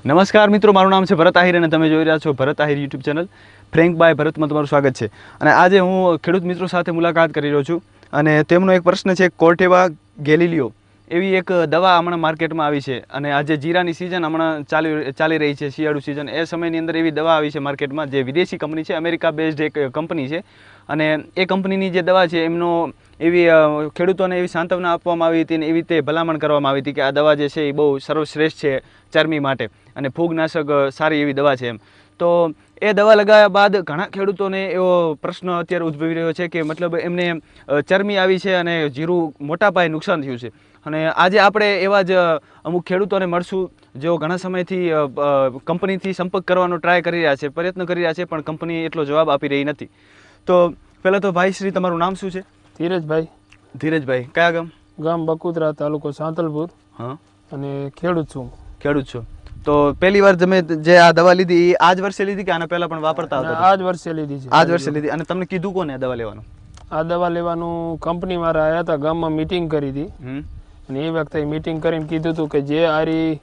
નમસ્કાર મિત્રો, મારું નામ છે ભરત આહિર અને તમે જોઈ રહ્યા છો Bharat Ahir YouTube channel. Frank by ભરતમાં તમારું સ્વાગત છે. અને આજે હું ખેડૂત મિત્રો સાથે મુલાકાત કરી રહ્યો છું અને તેમનો એક પ્રશ્ન છે, કોર્ટેવા ગેલિલિયો એવી એક દવા હમણાં માર્કેટમાં આવી છે અને આજે જીરાની સિઝન હમણાં ચાલી રહી છે, શિયાળુ સિઝન. એ સમયની અંદર એવી દવા આવી છે માર્કેટમાં, જે વિદેશી કંપની છે, અમેરિકા બેઝડ એક કંપની છે. અને એ કંપનીની જે દવા છે એમનો એવી ખેડૂતોને એવી સાંત્વના આપવામાં આવી હતી અને એવી રીતે ભલામણ કરવામાં આવી હતી કે આ દવા જે છે એ બહુ સર્વશ્રેષ્ઠ છે ચરમી માટે અને ફૂગનાશક સારી એવી દવા છે એમ. તો એ દવા લગાવ્યા બાદ ઘણા ખેડૂતોને એવો પ્રશ્ન અત્યારે ઉદ્ભવી રહ્યો છે કે મતલબ એમને ચરમી આવી છે અને જીરું મોટા પાયે નુકસાન થયું છે. અને આજે આપણે એવા જ અમુક ખેડૂતોને મળશું જેઓ ઘણા સમયથી કંપનીથી સંપર્ક કરવાનો ટ્રાય કરી રહ્યા છે, પ્રયત્ન કરી રહ્યા છે, પણ કંપની એટલો જવાબ આપી રહી નથી. તો પહેલાં તો ભાઈ શ્રી, તમારું નામ શું છે? ધીરજભાઈ. ધીરજભાઈ, કયા ગામ? ગામ બકુતરા, તાલુકો સાંતલપુર. હા. અને ખેડૂત છું. ખેડૂત છો. તો પહેલી વાર તમે જે આ દવા લીધી એ આ જ વર્ષે લીધી કે આના પહેલા પણ વાપરતા હતા? આ જ વર્ષે લીધી છે. આ જ વર્ષે લીધી. અને તમને કીધું કોને આ દવા લેવાનું? આ દવા લેવાનું કંપની વાળા આવ્યા હતા, ગામમાં મીટિંગ કરી હતી. અને એ વખતે મીટિંગ કરીને કીધું હતું કે જે આરી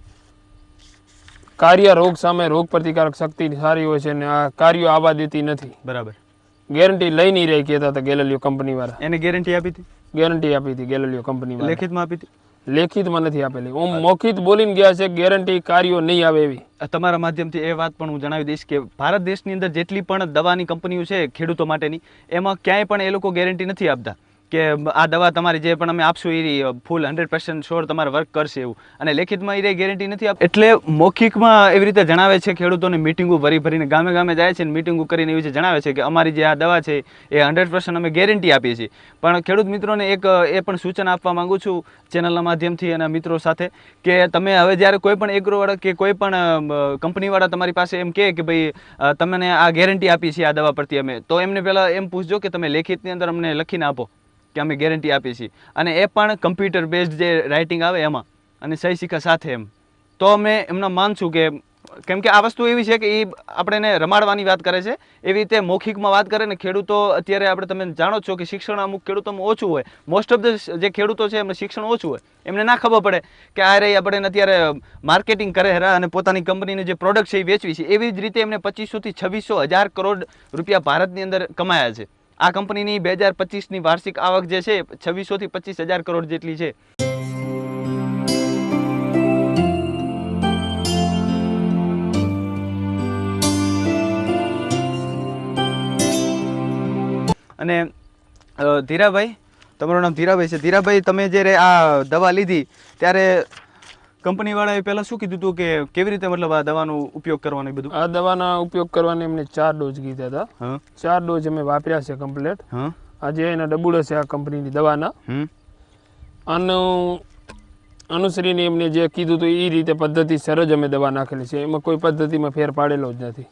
કાર્ય રોગ સામે રોગ પ્રતિકારક શક્તિ સારી હોય છે અને આ કાર્યો આવવા દેતી નથી. બરાબર. ગેરંટી લઈ નહીં રહી કહેતા હતા ગેલેલિયો કંપની વાળા. એને ગેરંટી આપી હતી? ગેરંટી આપી હતી ગેલેલિયો કંપની વાળા. લેખિતમાં આપી હતી? લેખિતમાં નથી આપેલી. હું મૌખિત બોલીને ગયા છે, ગેરંટી કાર્યો નહીં આવે એવી. તમારા માધ્યમથી એ વાત પણ હું જણાવી દઈશ કે ભારત દેશની અંદર જેટલી પણ દવાની કંપનીઓ છે ખેડૂતો માટેની, એમાં ક્યાંય પણ એ લોકો ગેરંટી નથી આપતા કે આ દવા તમારી જે પણ અમે આપશું એ ફૂલ 100% શ્યોર તમારે વર્ક કરશે એવું. અને લેખિતમાં એ ગેરંટી નથી આપતા. એટલે મૌખિકમાં એવી રીતે જણાવે છે ખેડૂતોને, મિટિંગો ભરીને ગામે ગામે જાય છે અને મિટિંગો કરીને એવી રીતે જણાવે છે કે અમારી જે આ દવા છે એ 100% અમે ગેરંટી આપીએ છીએ. પણ ખેડૂત મિત્રોને એક એ પણ સૂચન આપવા માંગુ છું ચેનલના માધ્યમથી અને મિત્રો સાથે કે તમે હવે જ્યારે કોઈ પણ એગ્રોવાળા કે કોઈ પણ કંપનીવાળા તમારી પાસે એમ કહે કે ભાઈ તમને આ ગેરંટી આપી છે આ દવા પરથી અમે, તો એમને પહેલાં એમ પૂછજો કે તમે લેખિતની અંદર અમને લખીને આપો કે અમે ગેરંટી આપીએ છીએ, અને એ પણ કમ્પ્યુટર બેઝડ જે રાઇટિંગ આવે એમાં અને સહી સિક્કા સાથે એમ. તો અમે એમના માનશું કે કેમ કે આ વસ્તુ એવી છે કે એ આપણે એને રમાડવાની વાત કરે છે, એવી રીતે મૌખિકમાં વાત કરે ને ખેડૂતો અત્યારે આપણે તમે જાણો છો કે શિક્ષણ અમુક ખેડૂતોમાં ઓછું હોય. મોસ્ટ ઓફ ધ જે ખેડૂતો છે એમને શિક્ષણ ઓછું હોય, એમને ના ખબર પડે કે આ રે આપણે અત્યારે માર્કેટિંગ કરે હરા અને પોતાની કંપનીની જે પ્રોડક્ટ છે એ વેચવી છે. એવી જ રીતે એમને 2500 થી 2600 કરોડ રૂપિયા ભારતની અંદર કમાયા છે. આ કંપનીની 2025ની વાર્ષિક આવક જે છે 2600 થી 25,000 કરોડ જેટલી છે. અને ધીરાભાઈ, તમારું નામ ધીરાભાઈ છે. ધીરાભાઈ, તમે જ્યારે આ દવા લીધી ત્યારે કંપનીવાળાએ પહેલાં શું કીધું હતું કે કેવી રીતે મતલબ આ દવાનો ઉપયોગ કરવાનો? બધું આ દવાના ઉપયોગ કરવાને એમને 4 ડોઝ કીધા હતા. 4 ડોઝ અમે વાપર્યા છે કમ્પ્લીટ. આજે એના ડબુડો છે આ કંપનીની દવાના. આનું અનુસરીને એમને જે કીધું હતું એ રીતે પદ્ધતિ સર જ અમે દવા નાખેલી છે. એમાં કોઈ પદ્ધતિમાં ફેર પાડેલો જ નથી.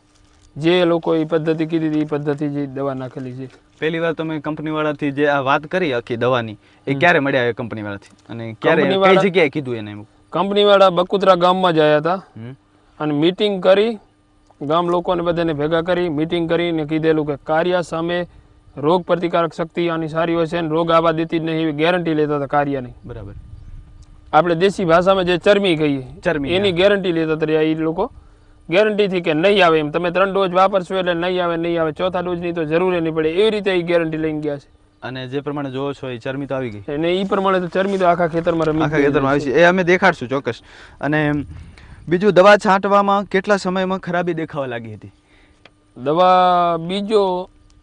જે લોકો એ પદ્ધતિ કીધી હતી એ પદ્ધતિ જે દવા નાખેલી છે. પહેલી વાર તમે કંપનીવાળાથી જે આ વાત કરી આખી દવાની, એ ક્યારે મળ્યા એ કંપનીવાળાથી અને ક્યારે કઈ જગ્યાએ કીધું એને? કંપનીવાળા બકુતરા ગામમાં જ આવ્યા હતા અને મીટિંગ કરી, ગામ લોકોને બધાને ભેગા કરી મીટિંગ કરીને કીધેલું કે કાર્ય સામે રોગ પ્રતિકારક શક્તિ આની સારી હોય છે અને રોગ આવવા દેતી જ નહીં એવી ગેરંટી લેતા હતા કાર્યની. બરાબર. આપણે દેશી ભાષામાં જે ચરમી કહીએ એની ગેરંટી લેતા હતા એ લોકો. ગેરંટીથી કે નહીં આવે એમ, તમે 3 ડોઝ વાપરશો એટલે નહીં આવે, ચોથા ડોઝની તો જરૂર નહીં પડે, એવી રીતે એ ગેરંટી લઈને ગયા છે. અને જે પ્રમાણે જોવો છો એ ચરમી તો આવી ગઈ અને એ પ્રમાણે તો ચરમી તો આખા ખેતરમાં આવી છે. એ અમે દેખાડશું ચોક્કસ. અને બીજું, દવા છાંટવામાં કેટલા સમયમાં ખરાબી દેખાવા લાગી હતી? દવા બીજો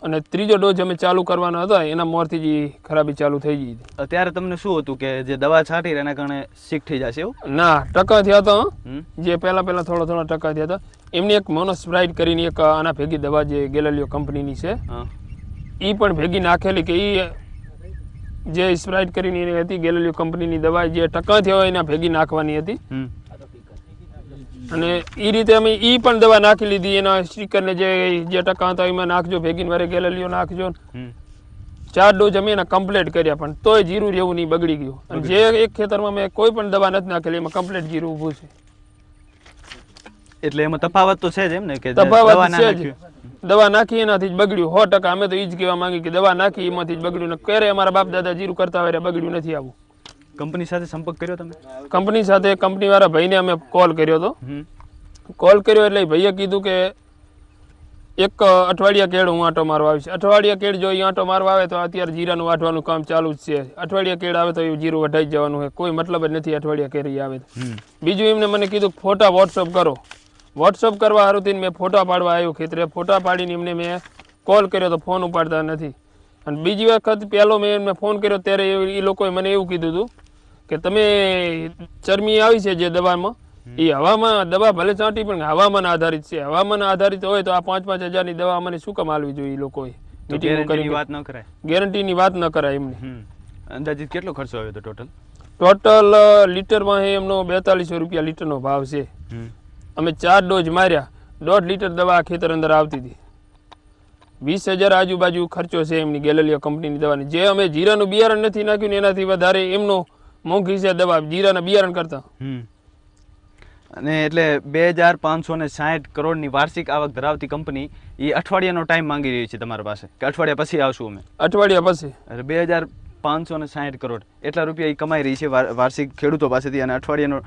અને ત્રીજો ડોઝ અમે ચાલુ કરવાના હતા એના મોરથી જ ખરાબી ચાલુ થઈ ગઈ હતી. અત્યારે તમને શું હતું કે જે દવા છાંટી એના કારણે સીક થઈ જશે એવું? ના, ટકા થયા હતા. જે પહેલા થોડા ટકા થયા હતા. એમની એક મોનોસ્પ્રાઇડ કરીને એક આના ભેગી દવા જે ગેલેલિયો કંપનીની છે એ પણ ભેગી નાખેલી કે એ જે સ્પ્રાઇડ કરીને હતી ગેલેલિયો કંપનીની દવા જે ટકા થયા હોય એના ભેગી નાખવાની હતી. અને એ રીતે અમે એ પણ દવા નાખી લીધી. એના સ્ટીકરને જે ટકા હતા એમાં નાખજો, ભેગીને વારે ગેલેલિયો નાખજો. 4 ડોઝ અમે એના કમ્પ્લીટ કર્યા પણ તોય જીરું જેવું નહીં, બગડી ગયું. અને જે એક ખેતરમાં મેં કોઈ પણ દવા નથી નાખેલી એમાં કમ્પ્લીટ જીરું ઊભું છે. એટલે એમાં તફાવત તો છે જ એમ ને કે તફાવત છે જ. દવા નાખી એનાથી જ બગડ્યું 100%. અમે તો એ જ કહેવા માંગી કે દવા નાખી એમાંથી જ બગડ્યું. ને ક્યારે અમારા બાપ દાદા જીરું કરતા હોય બગડ્યું નથી આવું. કંપની સાથે સંપર્ક કર્યો તમે? કંપની સાથે કંપનીવાળા ભાઈને અમે કોલ કર્યો હતો કોલ કર્યો એટલે ભાઈએ કીધું કે એક અઠવાડિયા કેળ હું આંટો મારવા આવીશ. અઠવાડિયા કેળ જો એ આંટો મારવા આવે તો અત્યારે જીરાનું વાઢવાનું કામ ચાલુ જ છે. અઠવાડિયા કેળ આવે તો એ જીરું વઢાઈ જવાનું હોય, કોઈ મતલબ જ નથી અઠવાડિયા કેળ આવે તો. બીજું એમને મને કીધું ફોટા વોટ્સઅપ કરો. વોટ્સઅપ કરવા સારું મેં ફોટા પાડવા આવ્યો ખેતરે. ફોટા પાડીને એમને મેં કોલ કર્યો તો ફોન ઉપાડતા નથી. અને બીજી વખત પહેલો મેં એમને ફોન કર્યો ત્યારે એ લોકોએ મને એવું કીધું હતું કે તમે ચરમી આવી છે જે દવામાં એ હવામાન દવા ભલે ચાંટી પણ હવામાન આધારિત છે. હવામાન આધારિત હોય તો આ 5-5 હજારની દવા મને શું કામ આલવી જોઈએ? એ લોકોએ વાત ન કરાય, ગેરંટીની વાત ન કરાય એમને. અંદાજિત કેટલો ખર્ચો આવ્યો હતો ટોટલ? ટોટલ લીટરમાં એમનો 4200 રૂપિયા લીટરનો ભાવ છે. અમે 4 ડોઝ માર્યા, 1.5 લીટર દવા આ ખેતર અંદર આવતી હતી. 20,000 આજુબાજુ ખર્ચો છે એમની ગેલેલિયો કંપનીની દવાની. જે અમે જીરાનું બિયારણ નથી નાખ્યું ને એનાથી વધારે એમનો મોંઘી છે દવા જીરાના બિયારણ કરતા. અને એટલે 2560 કરોડની વાર્ષિક આવક ધરાવતી કંપની એ અઠવાડિયાનો ટાઈમ માંગી રહી છે તમારા પાસે કે અઠવાડિયા પછી આવશું અમે? અઠવાડિયા પછી. એટલે 2560 કરોડ એટલા રૂપિયા એ કમાઈ રહી છે વાર્ષિક ખેડૂતો પાસેથી, અને અઠવાડિયાનો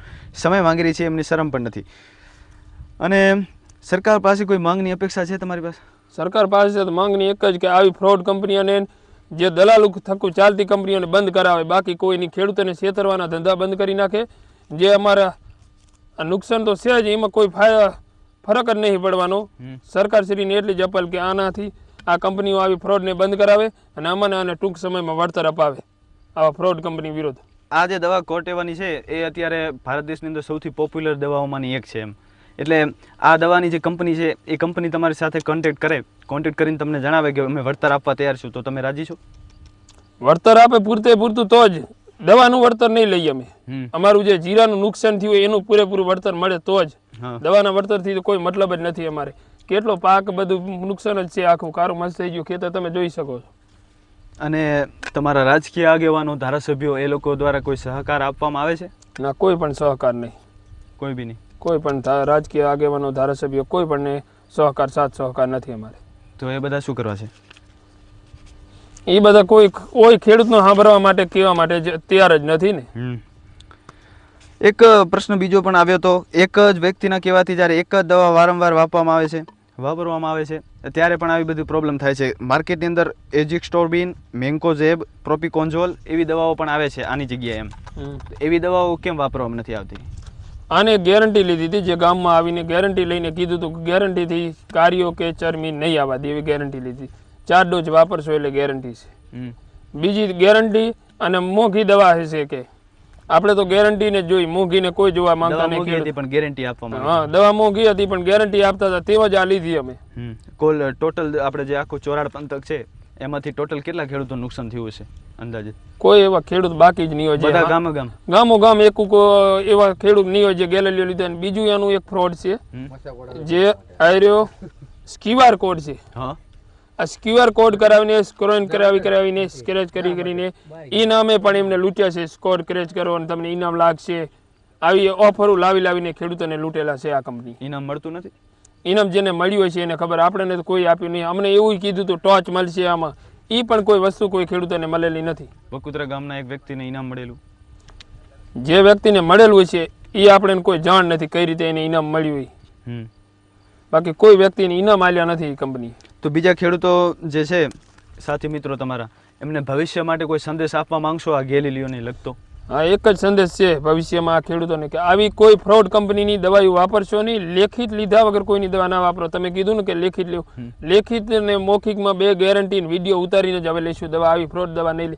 સમય માંગી રહી છે. એમની શરમ પણ નથી. અને સરકાર પાસે કોઈ માંગની અપેક્ષા છે તમારી પાસે? સરકાર પાસે તો માંગની એક જ કે આવી ફ્રોડ કંપનીઓને જે દલાલો થકું ચાલતી કંપનીઓને બંધ કરાવે. બાકી કોઈની ખેડૂતોને છેતરવાના ધંધા બંધ કરી નાખે. જે અમારા નુકસાન તો છે જ, એમાં કોઈ ફરક જ નહીં પડવાનો. સરકારશ્રીને એટલી જ અપીલ કે આનાથી આ કંપનીઓ આવી ફ્રોડને બંધ કરાવે અને અમને આને ટૂંક સમયમાં વળતર અપાવે આવા ફ્રોડ કંપની વિરુદ્ધ. આ જે દવા કોર્ટેવાની છે એ અત્યારે ભારત દેશની અંદર સૌથી પોપ્યુલર દવાઓમાંની એક છે એમ. એટલે આ દવાની જે કંપની છે એ કંપની તમારી સાથે કોન્ટેક્ટ કરીને તમને જણાવે કે અમે વળતર આપવા તૈયાર છું, તો તમે રાજી છો? વળતર આપે પૂરતું તો જ. દવાનું વળતર નહીં લઈએ અમે. અમારું જે જીરાનું નુકસાન થયું એનું પૂરેપૂરું વળતર મળે તો જ. દવાના વળતરથી કોઈ મતલબ જ નથી અમારે. કેટલો પાક બધું નુકસાન જ છે, આખું કારું મસ્ત થઈ ગયું ખેતર, તમે જોઈ શકો છો. અને તમારા રાજકીય આગેવાનો, ધારાસભ્યો એ લોકો દ્વારા કોઈ સહકાર આપવામાં આવે છે? ના, કોઈ પણ સહકાર નહીં. કોઈ બી નહીં. કોઈ પણ રાજકીય આગેવાનો, ધારાસભ્યો કોઈ પણ સાથ સહકાર નથી અમારે. તો એ બધા શું કરવા છે? એ બધા કોઈ ખેડૂતનો સાંભળવા માટે કહેવા માટે તૈયાર જ નથી ને. એક પ્રશ્ન બીજો પણ આવ્યો હતો. એક જ વ્યક્તિના કહેવાથી જ્યારે એક જ દવા વારંવાર વાપરવામાં આવે છે ત્યારે પણ આવી બધી પ્રોબ્લેમ થાય છે. માર્કેટની અંદર એઝિક્સ્ટોર્બિન, મેન્કોઝેબ, પ્રોપિકોન્ઝોલ એવી દવાઓ પણ આવે છે આની જગ્યાએ એમ. એવી દવાઓ કેમ વાપરવામાં નથી આવતી? આને ગેરંટી લીધી હતી, જે ગામમાં આવીને ગેરંટી લઈને કીધું હતું કે ગેરંટીથી કાર્યો કે ચરમી નહીં આવવા દે, એવી ગેરંટી લીધી. 4 ડોઝ વાપરશો એટલે ગેરંટી છે. બીજી ગેરંટી અને મોંઘી દવા છે કે આપણે તો ગેરંટી ને જોઈ, મોંઘીને કોઈ જોવા માંગતા નહીં. પણ ગેરંટી આપવામાં, હા, દવા મોંઘી હતી પણ ગેરંટી આપતા હતા, તેમાં જ આ લીધી અમે. ટોટલ આપણે જે આખું ચોરાડ પંથક છે એમાંથી ટોટલ કેટલા ખેડૂતો નુકસાન થયું છે અંદાજે? કોઈ એવા ખેડૂત બાકી જ નહીં હોય. બધા ગામો એક એવા ખેડૂત નહીં હોય જે ગેલેલિયો લીધા. બીજું એનું એક ફ્રોડ છે જે આર્યો ક્યુઆર કોડ છે. આ ક્યુઆર કોડ કરાવીને સ્કેન કરાવીને સ્ક્રેચ કરીને એ નામે પણ એમને લૂંટ્યા છે. સ્કોર ક્રેચ કરો અને તમને ઇનામ લાગશે, આવી ઓફરો લાવીને ખેડૂતોને લૂંટેલા છે આ કંપની. ઇનામ મળતું નથી. ઇનામ જેને મળ્યું હોય છે એને ખબર, આપણને તો કોઈ આપ્યું નહીં. અમને એવું કીધું હતું ટોચ મળશે આમાં, એ પણ કોઈ વસ્તુ કોઈ ખેડૂતોને મળેલી નથી. બકુતરા ગામના એક વ્યક્તિને ઇનામ મળેલું, જે વ્યક્તિને મળેલું હોય છે એ આપણે કોઈ જાણ નથી કઈ રીતે એને ઇનામ મળ્યું હોય. બાકી કોઈ વ્યક્તિને ઇનામ આલ્યા નથી એ કંપની. તો બીજા ખેડૂતો જે છે સાથી મિત્રો તમારા, એમને ભવિષ્ય માટે કોઈ સંદેશ આપવા માંગશો આ ગેલેલિયોને લગતો? હા, એક જ સંદેશ છે ભવિષ્યમાં આ ખેડૂતોને કે આવી કોઈ ફ્રોડ કંપનીની દવાઓ વાપરશો નહીં. લેખિત લીધા વગર કોઈની દવા ના વાપરો. તમે કીધું ને કે લેખિત લેવું, લેખિત ને મૌખિકમાં 2 ગેરંટી વિડીયો ઉતારીને જ હવે લઈશું દવા. આવી ફ્રોડ દવા નહીં લે,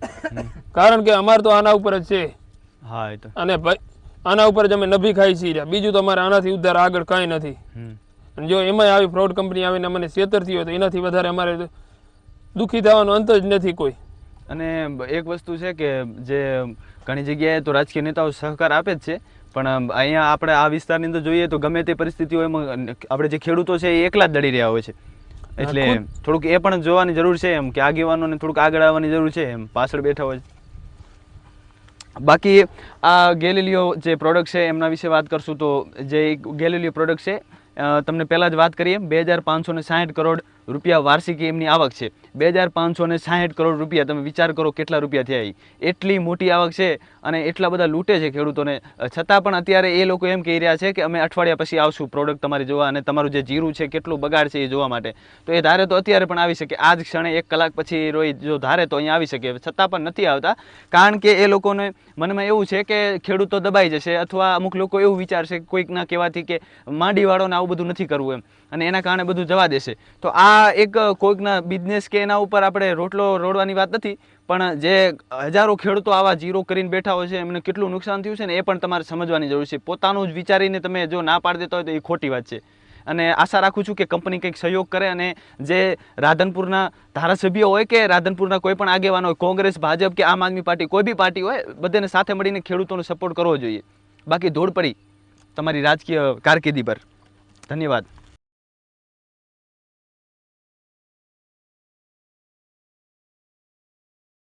કારણ કે અમારે તો આના ઉપર જ છે. હા, એ તો. અને આના ઉપર જ અમે નભી ખાઈ છીએ. બીજું તો અમારે આનાથી ઉદ્ધાર આગળ કાંઈ નથી. અને જો એમાં આવી ફ્રોડ કંપની આવીને મને છેતરતી હોય તો એનાથી વધારે અમારે દુઃખી થવાનો અંત જ નથી કોઈ. અને એક વસ્તુ છે કે જે ઘણી જગ્યાએ તો રાજકીય નેતાઓ સહકાર આપે જ છે, પણ અહીંયા આપણે આ વિસ્તારની અંદર જોઈએ તો ગમે તે પરિસ્થિતિ હોય એમાં આપણે જે ખેડૂતો છે એ એકલા જ લડી રહ્યા હોય છે. એટલે થોડુંક એ પણ જોવાની જરૂર છે એમ કે આગેવાનોને થોડુંક આગળ આવવાની જરૂર છે એમ, પાછળ બેઠા હોય. બાકી આ ગેલેલિયો જે પ્રોડક્ટ છે એમના વિશે વાત કરશું તો જે ગેલેલિયો પ્રોડક્ટ છે તમને પહેલાં જ વાત કરીએ 2560 કરોડ રૂપિયા વાર્ષિક એમની આવક છે, 2560 કરોડ રૂપિયા, તમે વિચાર કરો કેટલા રૂપિયા થયા એ. એટલી મોટી આવક છે અને એટલા બધા લૂંટે છે ખેડૂતોને. છતાં પણ અત્યારે એ લોકો એમ કહી રહ્યા છે કે અમે અઠવાડિયા પછી આવશું પ્રોડક્ટ તમારી જોવા અને તમારું જે જીરું છે કેટલું બગાડ છે એ જોવા માટે. તો એ ધારે તો અત્યારે પણ આવી શકે, આ જ ક્ષણે 1 કલાક પછી રોહિત જો ધારે તો અહીંયા આવી શકે, છતાં પણ નથી આવતા. કારણ કે એ લોકોને મનમાં એવું છે કે ખેડૂતો દબાઈ જશે, અથવા અમુક લોકો એવું વિચારશે કોઈકના કહેવાથી કે માંડીવાળોને આવું બધું નથી કરવું એમ, અને એના કારણે બધું જવા દેશે. તો આ એક કોઈકના બિઝનેસ કે એના ઉપર આપણે રોટલો રોડવાની વાત નથી, પણ જે હજારો ખેડૂતો આવા જીરો કરીને બેઠા હોય છે એમને કેટલું નુકસાન થયું છે ને એ પણ તમારે સમજવાની જરૂર છે. પોતાનું જ વિચારીને તમે જો ના પાડી દેતા હોય તો એ ખોટી વાત છે. અને આશા રાખું છું કે કંપની કંઈક સહયોગ કરે અને જે રાધનપુરના ધારાસભ્યો હોય કે રાધનપુરના કોઈ પણ આગેવાનો હોય, કોંગ્રેસ, ભાજપ કે આમ આદમી પાર્ટી, કોઈ બી પાર્ટી હોય, બધાને સાથે મળીને ખેડૂતોનો સપોર્ટ કરવો જોઈએ. બાકી ધૂળ પડી તમારી રાજકીય કારકિર્દી પર. ધન્યવાદ.